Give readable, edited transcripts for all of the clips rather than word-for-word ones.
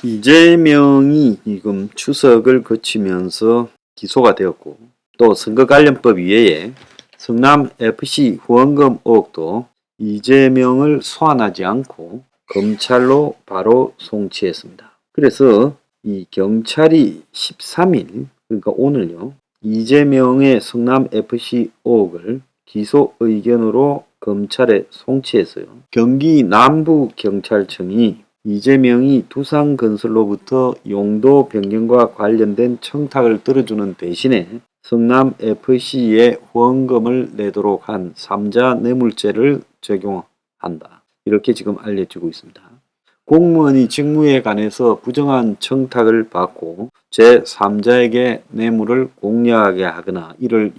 이재명이 지금 추석을 거치면서 기소가 되었고, 또 선거관련법 이외에 성남FC 후원금 의혹도 이재명을 소환하지 않고 검찰로 바로 송치했습니다. 그래서 이 경찰이 13일, 그러니까 오늘요, 이재명의 성남FC 의혹을 기소 의견으로 검찰에 송치했어요. 경기 남부경찰청이 이재명이 두산건설로부터 용도 변경과 관련된 청탁을 들어주는 대신에 성남FC에 후원금을 내도록 한 3자 뇌물죄를 적용한다. 이렇게 지금 알려지고 있습니다. 공무원이 직무에 관해서 부정한 청탁을 받고 제3자에게 뇌물을 공여하게 하거나 이를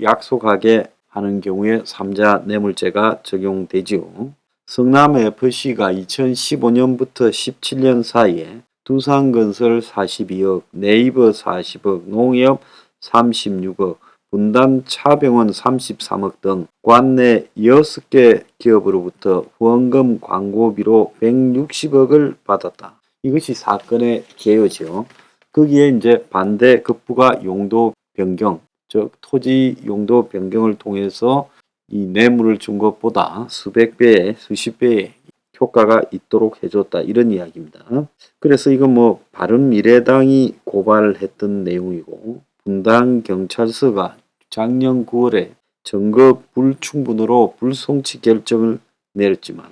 약속하게 하는 경우에 3자 뇌물죄가 적용되지요. 성남FC가 2015년부터 17년 사이에 두산건설 42억, 네이버 40억, 농협 36억, 분단 차병원 33억 등 관내 6개 기업으로부터 후원금 광고비로 160억을 받았다. 이것이 사건의 개요죠. 거기에 이제 반대 급부가 용도 변경, 즉 토지 용도 변경을 통해서 이 뇌물을 준 것보다 수백 배의 수십 배의 효과가 있도록 해줬다, 이런 이야기입니다. 그래서 이건 뭐 바른미래당이 고발을 했던 내용이고, 분당경찰서가 작년 9월에 증거 불충분으로 불송치 결정을 내렸지만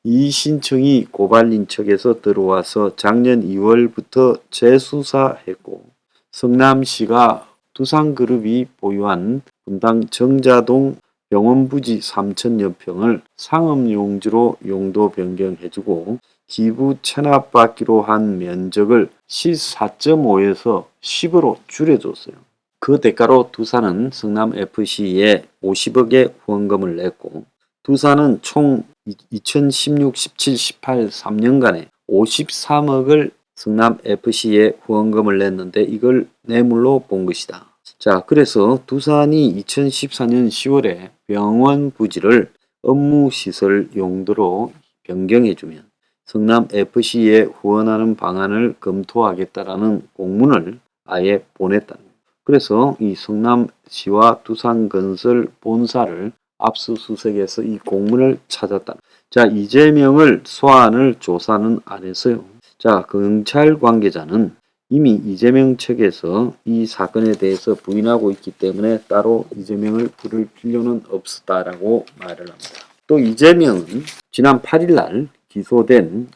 이 신청이 고발인 측에서 들어와서 작년 2월부터 재수사했고, 성남시가 두산그룹이 보유한 분당 정자동 병원 부지 3,000여 평을 상업용지로 용도 변경해주고 기부 체납받기로 한 면적을 시 4.5에서 10으로 줄여줬어요. 그 대가로 두산은 성남FC에 50억의 후원금을 냈고, 두산은 총 2016, 17, 18, 3년간에 53억을 성남FC에 후원금을 냈는데 이걸 뇌물로 본 것이다. 자, 그래서 두산이 2014년 10월에 병원 부지를 업무시설 용도로 변경해주면 성남FC에 후원하는 방안을 검토하겠다라는 공문을 아예 보냈다는 거예요. 그래서 이 성남시와 두산건설 본사를 압수수색해서 이 공문을 찾았다. 자, 이재명을 소환을 조사는 안 했어요. 자, 경찰 관계자는 이미 이재명 측에서 이 사건에 대해서 부인하고 있기 때문에 따로 이재명을 부를 필요는 없었다라고 말을 합니다. 또 이재명은 지난 8일 날 기소된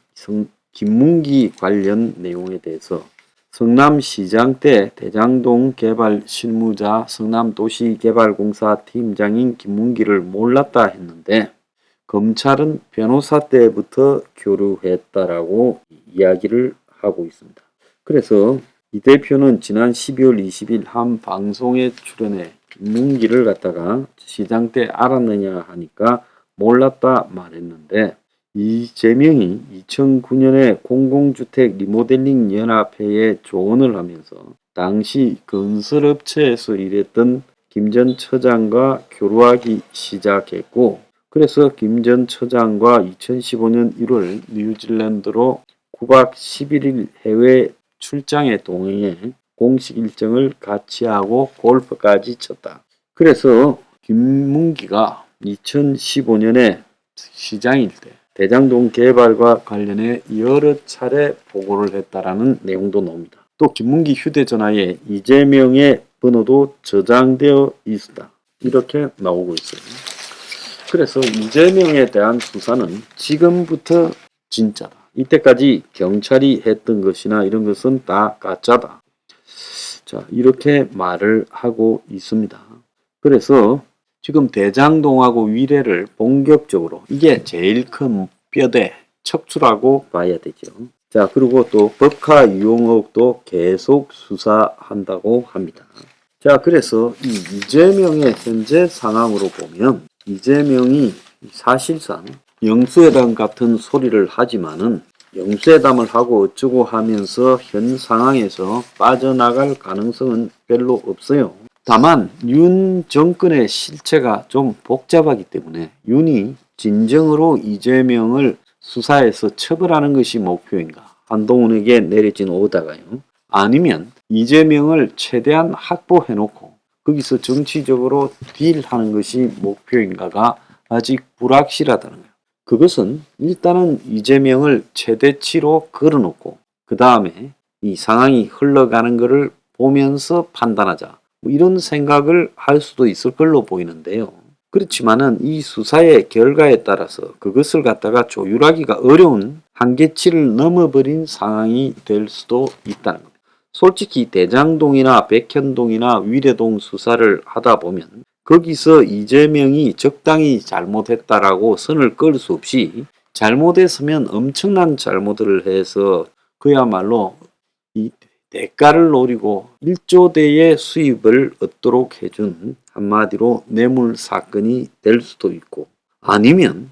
김문기 관련 내용에 대해서 성남시장 때 대장동 개발 실무자 성남도시개발공사 팀장인 김문기를 몰랐다 했는데 검찰은 변호사 때부터 교류했다라고 이야기를 하고 있습니다. 그래서 이 대표는 지난 12월 20일 한 방송에 출연해 김문기를 갖다가 시장 때 알았느냐 하니까 몰랐다 말했는데, 이재명이 2009년에 공공주택 리모델링 연합회에 조언을 하면서 당시 건설업체에서 일했던 김 전 처장과 교류하기 시작했고, 그래서 김 전 처장과 2015년 1월 뉴질랜드로 9박 11일 해외 출장에 동행해 공식 일정을 같이 하고 골프까지 쳤다. 그래서 김문기가 2015년에 시장일 때 대장동 개발과 관련해 여러 차례 보고를 했다라는 내용도 나옵니다. 또 김문기 휴대전화에 이재명의 번호도 저장되어 있었다, 이렇게 나오고 있어요. 그래서 이재명에 대한 수사는 지금부터 진짜다. 이때까지 경찰이 했던 것이나 이런 것은 다 가짜다. 자, 이렇게 말을 하고 있습니다. 그래서 지금 대장동하고 위례를 본격적으로, 이게 제일 큰 뼈대 척추라고 봐야 되죠. 자, 그리고 또 법카 유용 의혹도 계속 수사한다고 합니다. 자, 그래서 이 이재명의 현재 상황으로 보면 이재명이 사실상 영수회담 같은 소리를 하지만은 영수회담을 하고 어쩌고 하면서 현 상황에서 빠져나갈 가능성은 별로 없어요. 다만 윤 정권의 실체가 좀 복잡하기 때문에 윤이 진정으로 이재명을 수사해서 처벌하는 것이 목표인가, 한동훈에게 내려진 오다가요. 아니면 이재명을 최대한 확보해놓고 거기서 정치적으로 딜하는 것이 목표인가가 아직 불확실하다는 거예요. 그것은 일단은 이재명을 최대치로 걸어놓고 그 다음에 이 상황이 흘러가는 것을 보면서 판단하자. 뭐 이런 생각을 할 수도 있을 걸로 보이는데요. 그렇지만은 이 수사의 결과에 따라서 그것을 갖다가 조율하기가 어려운 한계치를 넘어버린 상황이 될 수도 있다는 겁니다. 솔직히 대장동이나 백현동이나 위례동 수사를 하다 보면 거기서 이재명이 적당히 잘못했다라고 선을 끌 수 없이 잘못했으면 엄청난 잘못을 해서 그야말로 이 대가를 노리고 1조대의 수입을 얻도록 해준 한마디로 뇌물 사건이 될 수도 있고 아니면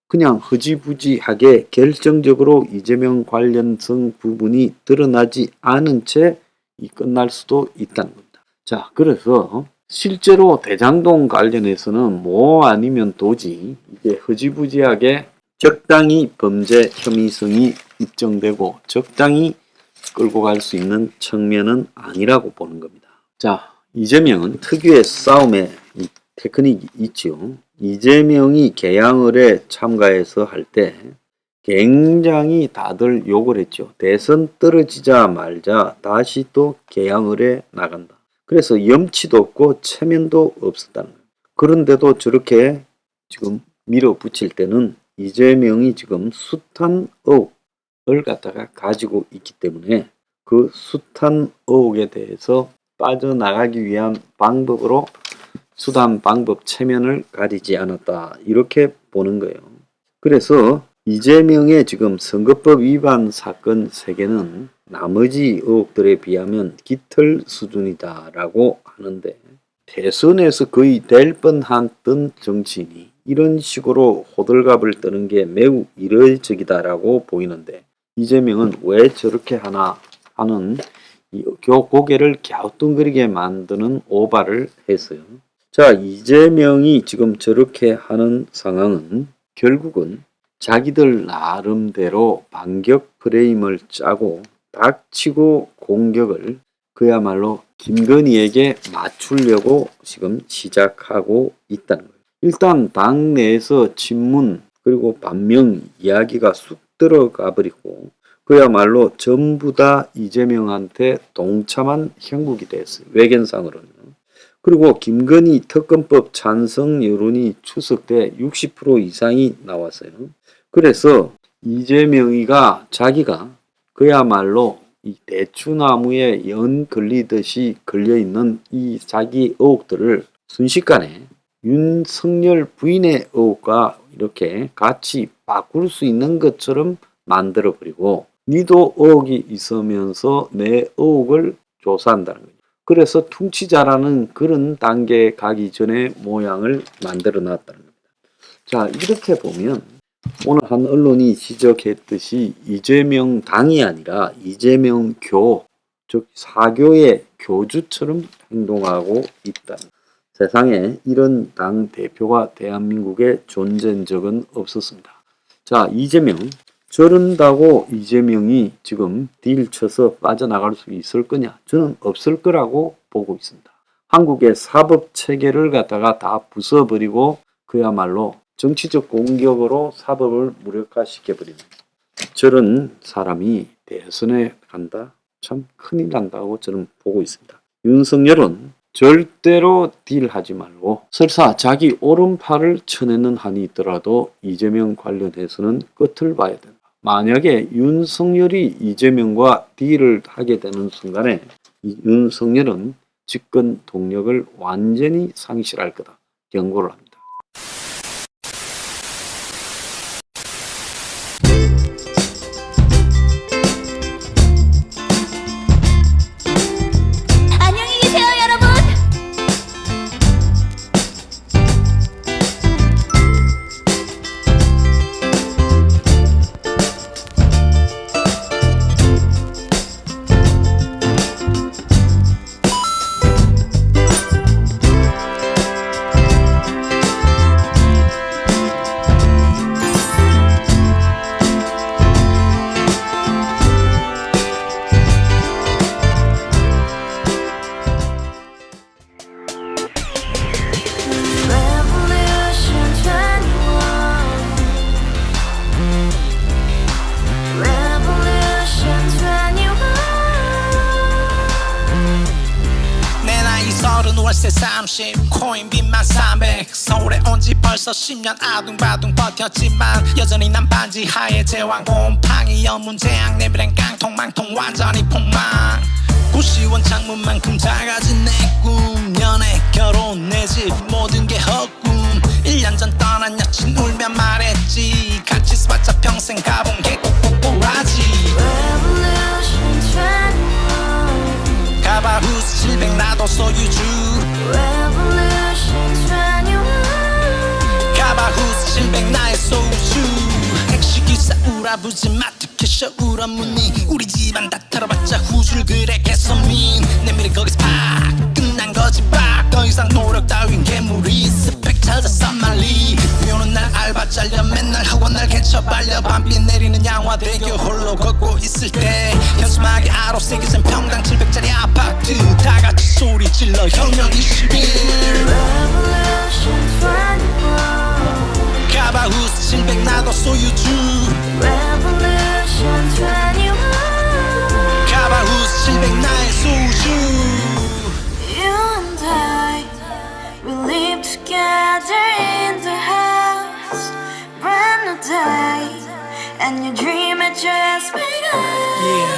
그냥 흐지부지하게 결정적으로 이재명 관련성 부분이 드러나지 않은 채 끝날 수도 있다는 겁니다. 자, 그래서 실제로 대장동 관련해서는 뭐 아니면 도지 이게 흐지부지하게 적당히 범죄 혐의성이 입증되고 적당히 끌고 갈 수 있는 측면은 아니라고 보는 겁니다. 자, 이재명은 특유의 싸움의 테크닉이 있죠. 이재명이 개항을에 참가해서 할 때 굉장히 다들 욕을 했죠. 대선 떨어지자 말자 다시 또 개항을에 나간다. 그래서 염치도 없고 체면도 없었다는 거예요. 그런데도 저렇게 지금 밀어붙일 때는 이재명이 지금 숱한 의혹을 갖다가 가지고 있기 때문에 그 숱한 의혹에 대해서 빠져나가기 위한 방법으로 수단, 방법, 체면을 가리지 않았다. 이렇게 보는 거예요. 그래서 이재명의 지금 선거법 위반 사건 3개는 나머지 의혹들에 비하면 깃털 수준이다라고 하는데 대선에서 거의 될 뻔했던 정치인이 이런 식으로 호들갑을 떠는 게 매우 이례적이다라고 보이는데 이재명은 왜 저렇게 하나 하는 고개를 갸우뚱거리게 만드는 오바를 했어요. 자, 이재명이 지금 저렇게 하는 상황은 결국은 자기들 나름대로 반격 프레임을 짜고 닥치고 공격을 그야말로 김건희에게 맞추려고 지금 시작하고 있다는 거예요. 일단 당 내에서 친문 그리고 반명 이야기가 쑥 들어가 버리고 그야말로 전부 다 이재명한테 동참한 형국이 됐어요. 외견상으로는. 그리고 김건희 특검법 찬성 여론이 추석 때 60% 이상이 나왔어요. 그래서 이재명이가 자기가 그야말로 이 대추나무에 연 걸리듯이 걸려있는 이 자기 의혹들을 순식간에 윤석열 부인의 의혹과 이렇게 같이 바꿀 수 있는 것처럼 만들어버리고 니도 의혹이 있으면서 내 의혹을 조사한다는 거죠. 그래서 퉁치자라는 그런 단계에 가기 전에 모양을 만들어 놨다는 겁니다. 자, 이렇게 보면 오늘 한 언론이 지적했듯이 이재명 당이 아니라 이재명 교, 즉 사교의 교주처럼 행동하고 있다. 세상에 이런 당 대표가 대한민국에 존재한 적은 없었습니다. 자, 이재명 저런다고 이재명이 지금 딜 쳐서 빠져나갈 수 있을 거냐? 저는 없을 거라고 보고 있습니다. 한국의 사법 체계를 갖다가 다 부숴버리고 그야말로 정치적 공격으로 사법을 무력화시켜버리는 저런 사람이 대선에 간다? 참 큰일 난다고 저는 보고 있습니다. 윤석열은 절대로 딜하지 말고 설사 자기 오른팔을 쳐내는 한이 있더라도 이재명 관련해서는 끝을 봐야 된다. 만약에 윤석열이 이재명과 딜을 하게 되는 순간에 윤석열은 집권 동력을 완전히 상실할 거다. 경고를 합니다. 서른 월세 30 코인빚만 300 서울에 온 지 벌써 10년 아둥바둥 버텼지만 여전히 난 반지 하에 제왕 곰팡이 연문제약 내비랑 깡통망통 완전히 폭망 고시원 창문만큼 작아진 내 꿈 연애 결혼 내 집 모든 게 헛꿈 1년 전 떠난 여친 울며 말했지 같이 써봤자 평생 가본 게 꼭꼭꼭하지 Revolution 21 가바후스 700 나도 소유주 Revolution 21 가바후스 700 나의 소유주 택시기사 우라부지 마트 캐셔 우라무니 우리 집안 다 털어봤자 후줄 그래 개선민 내 미래 거기서 팍 끝난 거지 팍더 이상 노력 따윈 괴물이 스펙 찾아 산말리 비오는 날 알바 잘려 맨날 학원 날 개쳐 발려 밤비 내리는 양화대교 홀로 걷고 있을 때 현수막에 아로 새겨진 평당 700짜리 아파트 다같이 소리 질러 혁명 21 Revolution 21 가바후스 700 나도 소유주 Revolution 21 가바후스 700 나의 소유주 You and I, we live together in the house. Brand new day, and your dream had just begun. Yeah